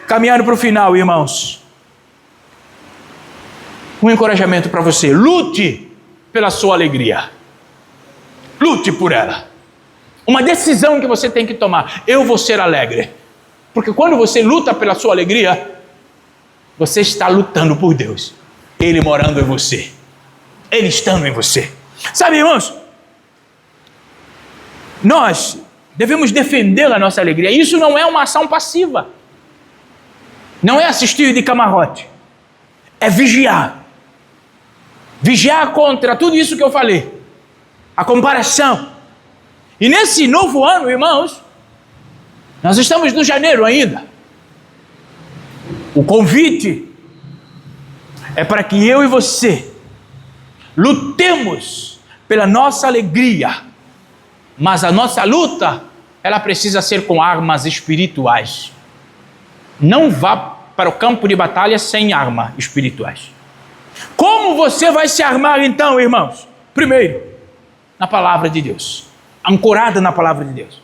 Caminhando para o final, irmãos, um encorajamento para você: lute pela sua alegria, lute por ela. Uma decisão que você tem que tomar: eu vou ser alegre, porque quando você luta pela sua alegria, você está lutando por Deus, Ele morando em você, Ele estando em você. Sabe, irmãos, nós devemos defender a nossa alegria. Isso não é uma ação passiva, não é assistir de camarote, é vigiar. Vigiar contra tudo isso que eu falei, a comparação. E nesse novo ano, irmãos, nós estamos no janeiro ainda. O convite é para que eu e você lutemos pela nossa alegria, mas a nossa luta, ela precisa ser com armas espirituais. Não vá para o campo de batalha sem armas espirituais. Como você vai se armar então, irmãos? Primeiro, na palavra de Deus, ancorada na palavra de Deus.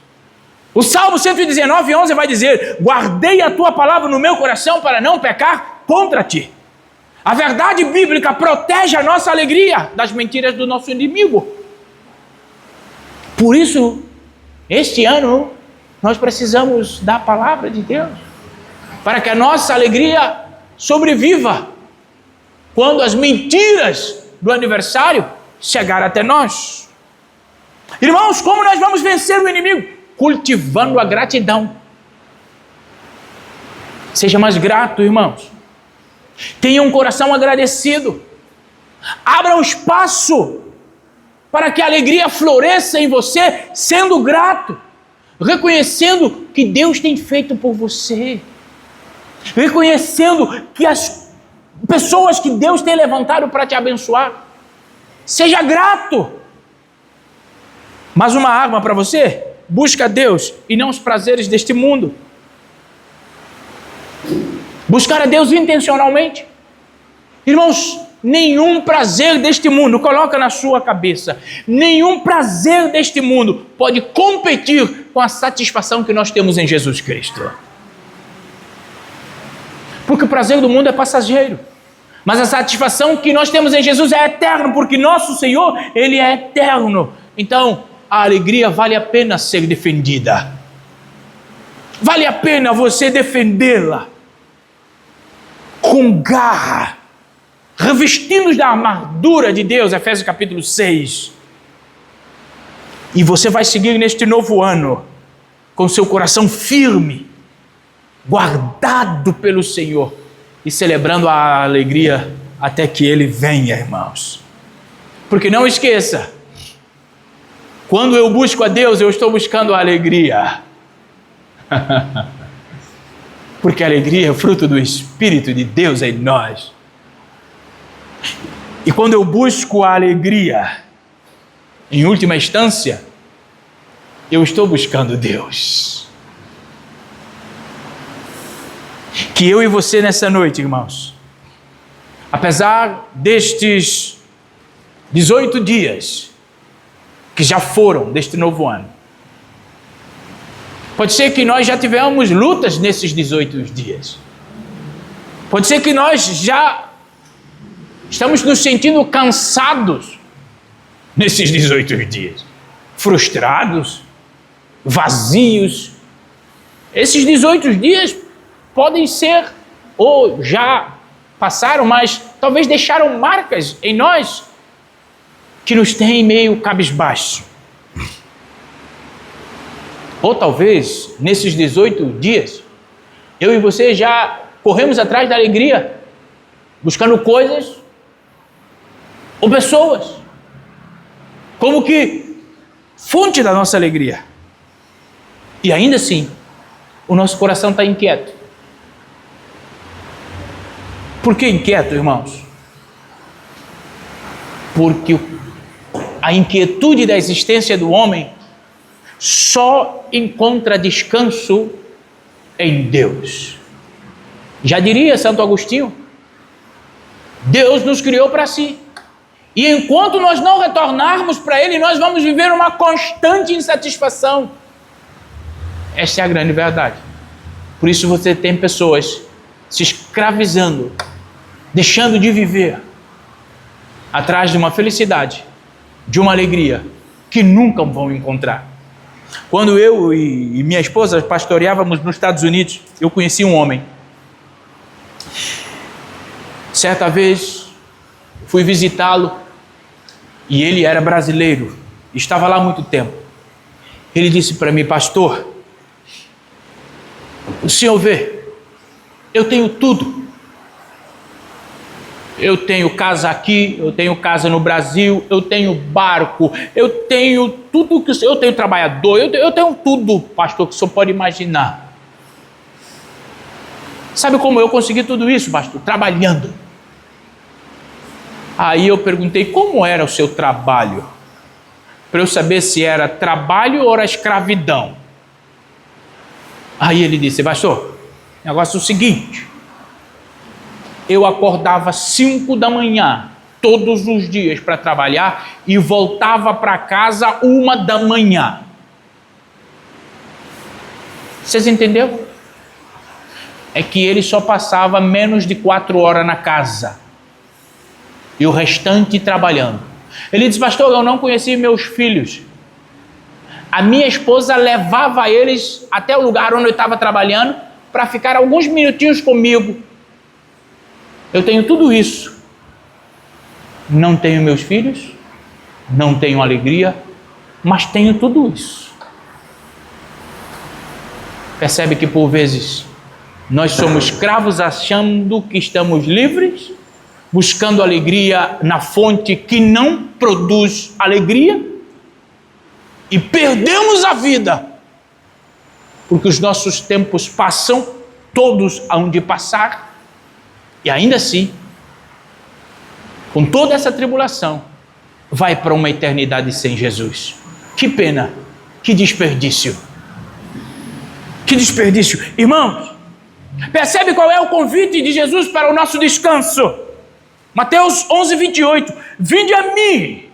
O Salmo 119:11 vai dizer: guardei a tua palavra no meu coração para não pecar contra ti. A verdade bíblica protege a nossa alegria das mentiras do nosso inimigo. Por isso, este ano, nós precisamos da palavra de Deus, para que a nossa alegria sobreviva quando as mentiras do aniversário chegarem até nós. Irmãos, como nós vamos vencer o inimigo? Cultivando a gratidão. Seja mais grato, irmãos. Tenha um coração agradecido. Abra um espaço para que a alegria floresça em você, sendo grato, reconhecendo que Deus tem feito por você, reconhecendo que as pessoas que Deus tem levantado para te abençoar. Seja grato. Mas uma arma para você: busca Deus e não os prazeres deste mundo. Buscar a Deus intencionalmente. Irmãos, nenhum prazer deste mundo, coloca na sua cabeça, nenhum prazer deste mundo pode competir com a satisfação que nós temos em Jesus Cristo. Porque o prazer do mundo é passageiro, mas a satisfação que nós temos em Jesus é eterna, porque nosso Senhor, Ele é eterno. Então, a alegria vale a pena ser defendida. Vale a pena você defendê-la. com garra, revestidos da armadura de Deus, Efésios capítulo 6. E você vai seguir neste novo ano com seu coração firme, guardado pelo Senhor e celebrando a alegria até que Ele venha, irmãos. Porque não esqueça, quando eu busco a Deus, eu estou buscando a alegria. Porque a alegria é fruto do Espírito de Deus em nós. E quando eu busco a alegria, em última instância, eu estou buscando Deus. Que eu e você nessa noite, irmãos, apesar destes 18 dias que já foram deste novo ano, pode ser que nós já tivemos lutas nesses 18 dias. Pode ser que nós já estamos nos sentindo cansados nesses 18 dias, frustrados, vazios. Esses 18 dias podem ser, ou já passaram, mas talvez deixaram marcas em nós que nos têm meio cabisbaixo. Ou talvez, nesses 18 dias, eu e você já corremos atrás da alegria, buscando coisas ou pessoas, como que fonte da nossa alegria. E ainda assim, o nosso coração está inquieto. Por que inquieto, irmãos? Porque a inquietude da existência do homem só encontra descanso em Deus. Já diria Santo Agostinho, Deus nos criou para si. E enquanto nós não retornarmos para Ele, nós vamos viver uma constante insatisfação. Esta é a grande verdade. Por isso você tem pessoas se escravizando, deixando de viver atrás de uma felicidade, de uma alegria que nunca vão encontrar. Quando eu e minha esposa pastoreávamos nos Estados Unidos, eu conheci um homem. Certa vez fui visitá-lo e ele era brasileiro, estava lá há muito tempo. Ele disse para mim: pastor, o senhor vê, eu tenho tudo. Eu tenho casa aqui, eu tenho casa no Brasil, eu tenho barco, eu tenho tudo que eu tenho trabalhador, eu tenho tudo, pastor, que o senhor pode imaginar. Sabe como eu consegui tudo isso, pastor? Trabalhando. Aí eu perguntei como era o seu trabalho, para eu saber se era trabalho ou era escravidão. Aí ele disse: pastor, o negócio é o seguinte, eu acordava 5 da manhã, todos os dias para trabalhar e voltava para casa 1 da manhã. Vocês entenderam? É que ele só passava menos de 4 horas na casa e o restante trabalhando. Ele disse: pastor, eu não conheci meus filhos. A minha esposa levava eles até o lugar onde eu estava trabalhando para ficar alguns minutinhos comigo. Eu tenho tudo isso. Não tenho meus filhos, não tenho alegria, mas tenho tudo isso. Percebe que por vezes nós somos escravos achando que estamos livres, buscando alegria na fonte que não produz alegria, e perdemos a vida, porque os nossos tempos passam, todos hão de passar, e ainda assim, com toda essa tribulação, vai para uma eternidade sem Jesus. Que pena, que desperdício. Que desperdício. Irmãos, percebe qual é o convite de Jesus para o nosso descanso? Mateus 11, 28. Vinde a mim.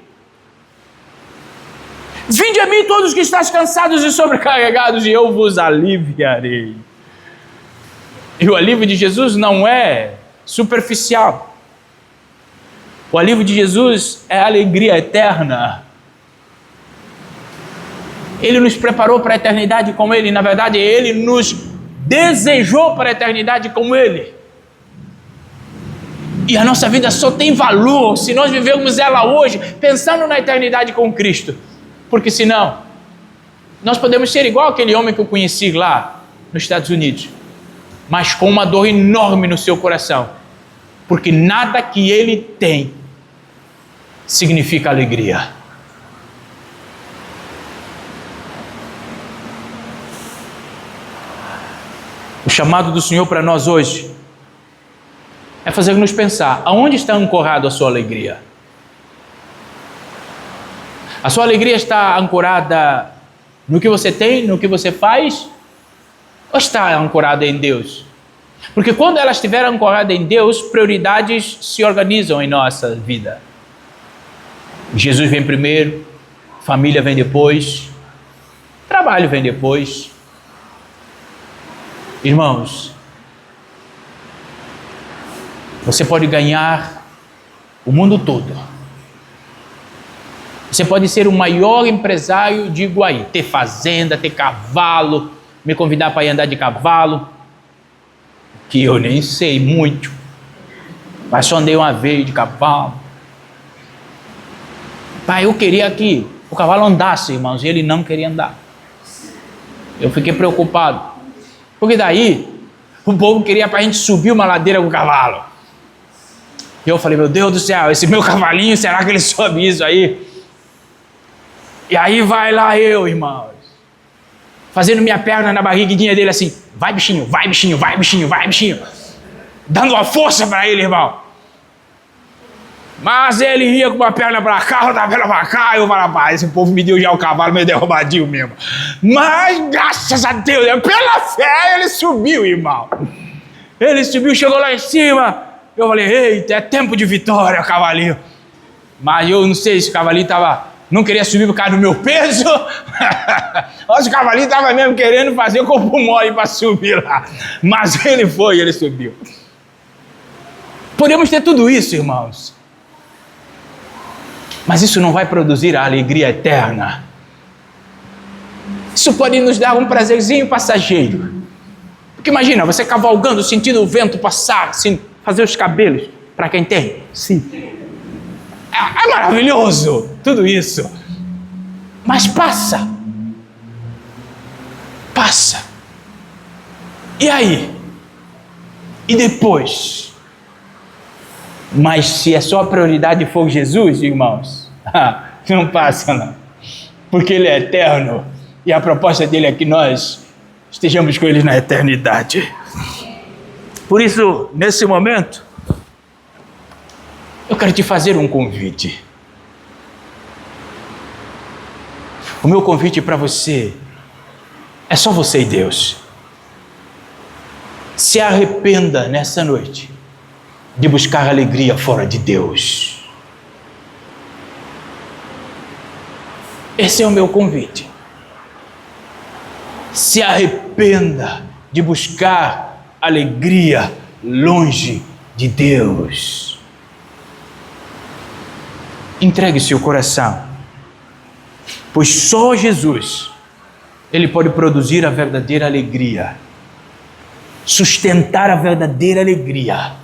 Vinde a mim todos que estáis cansados e sobrecarregados, e eu vos aliviarei. E o alívio de Jesus não é superficial. O alívio de Jesus é a alegria eterna. Ele nos preparou para a eternidade com Ele. Na verdade, Ele nos desejou para a eternidade com Ele. E a nossa vida só tem valor se nós vivemos ela hoje, pensando na eternidade com Cristo. Porque senão, nós podemos ser igual aquele homem que eu conheci lá nos Estados Unidos, mas com uma dor enorme no seu coração, porque nada que ele tem significa alegria. O chamado do Senhor para nós hoje é fazer-nos pensar, aonde está ancorado a sua alegria? A sua alegria está ancorada no que você tem, no que você faz? Ou está ancorada em Deus? Porque quando ela estiver ancorada em Deus, prioridades se organizam em nossa vida. Jesus vem primeiro, família vem depois, trabalho vem depois. Irmãos, você pode ganhar o mundo todo. Você pode ser o maior empresário de Iguaí, ter fazenda, ter cavalo, me convidar para ir andar de cavalo, que eu nem sei muito, mas só andei uma vez de cavalo. Pai, eu queria que o cavalo andasse, irmãos, e ele não queria andar. Eu fiquei preocupado, porque daí o povo queria para a gente subir uma ladeira com o cavalo. E eu falei, meu Deus do céu, esse meu cavalinho, será que ele sobe isso aí? E aí vai lá eu, irmãos, fazendo minha perna na barriguinha dele assim, vai bichinho, vai bichinho, vai bichinho, vai bichinho, dando uma força para ele, irmão. Mas ele ia com uma perna para cá, outra perna para cá, eu falava, rapaz, esse povo me deu já o cavalo meio derrubadinho mesmo. Mas graças a Deus, pela fé ele subiu, irmão. Ele subiu, chegou lá em cima. Eu falei, eita, é tempo de vitória, cavalinho. Mas eu não sei se o cavalinho não queria subir por causa do meu peso. Mas o cavalinho estava mesmo querendo fazer o corpo mole para subir lá. Mas ele foi, ele subiu. Podemos ter tudo isso, irmãos. Mas isso não vai produzir a alegria eterna. Isso pode nos dar um prazerzinho passageiro. Porque imagina, você cavalgando, sentindo o vento passar, assim, fazer os cabelos, para quem tem, sim. É maravilhoso, tudo isso. Mas passa. Passa. E aí? E depois? Mas se a sua prioridade for Jesus, irmãos, não passa não. Porque Ele é eterno. E a proposta dele é que nós estejamos com Ele na eternidade. Por isso, nesse momento, eu quero te fazer um convite. O meu convite para você é só você e Deus. Se arrependa nessa noite de buscar alegria fora de Deus. Esse é o meu convite. Se arrependa de buscar alegria longe de Deus. Entregue seu coração, pois só Jesus, Ele pode produzir a verdadeira alegria, sustentar a verdadeira alegria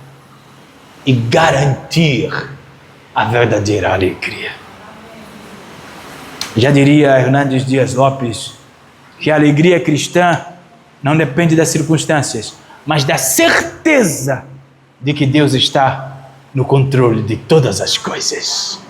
e garantir a verdadeira alegria. Já diria Hernandes Dias Lopes que a alegria cristã não depende das circunstâncias, mas da certeza de que Deus está no controle de todas as coisas.